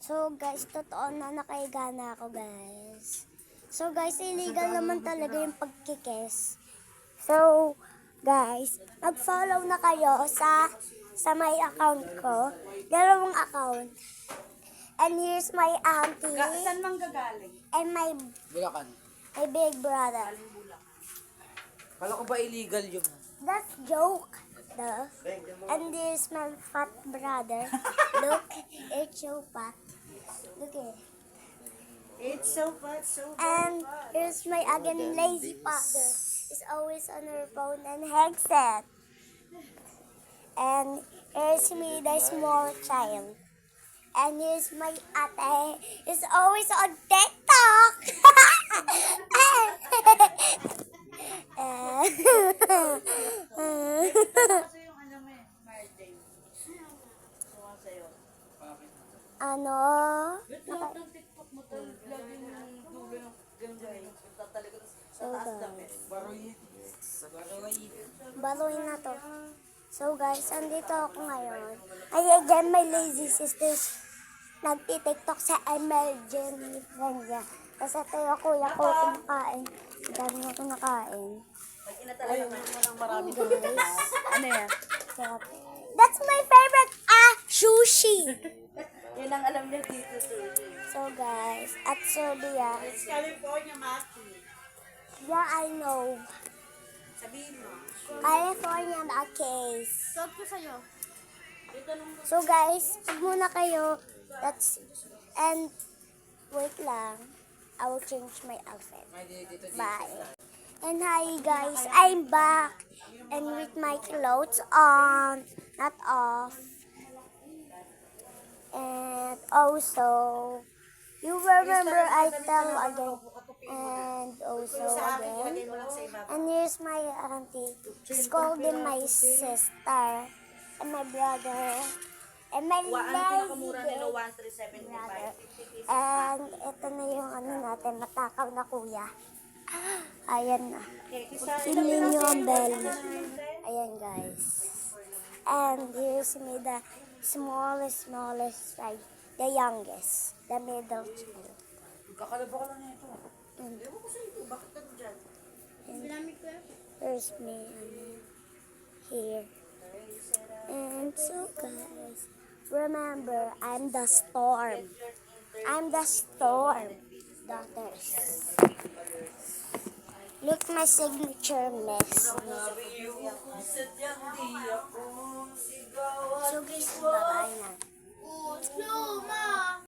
So guys, totoo na nakahiga na ako guys. So guys, illegal naman talaga yung pagkikis. So guys, mag-follow na kayo sa my account ko. Dalawang account. And here's my auntie. Saan mang gagaling? And my Bulacan. big brother. Kala ko ba illegal yung... That's joke. Duh. And there's my fat brother. Look, it's so fat. Look at it. It's so fun, so And here's my again lazy father. He's always on her phone and headset. And here's me, the small child. And here's my ate. He's always on TikTok. kasi yung ano mo eh, Martin. Suwa sa'yo. Ano? Lahat ng TikTok mo laging dulo yung ganyan. Tatalaga sa taas damit. Baroy na to. So guys, andito ako ngayon. Ay, again, my lazy sisters nagtitiktok sa emergency friend niya. Tapos ito yung kuya ko kumakain. Ang dami na kumakain. Pag inatalaga mo ng marami Guys, ano yan? sarap. That's my favorite sushi. Yun ang alam niya dito, Susie. So guys, at Serbia. It's California, Maki. Yeah, I know. Sabihin mo. California na case. Saan ko sa'yo? So guys, huwag muna kayo. And wait lang. I will change my outfit. Bye. And hi guys, I'm back. And with my clothes on, not off. And also, you remember I tell again. And also again. And here's my auntie scolding my sister and my brother and my lady brother. And ito na yung ano natin, matakaw na kuya. Ayan na. Feeling nyo ang belly. Ayan guys. And here's me, the smallest, right? The youngest. The middle child. Kakalaba ko lang ito. And Bakit ka dyan? there's me here. And so guys, remember, I'm the storm. I'm the storm, daughters. Look my signature miss. So guys, bye-bye na.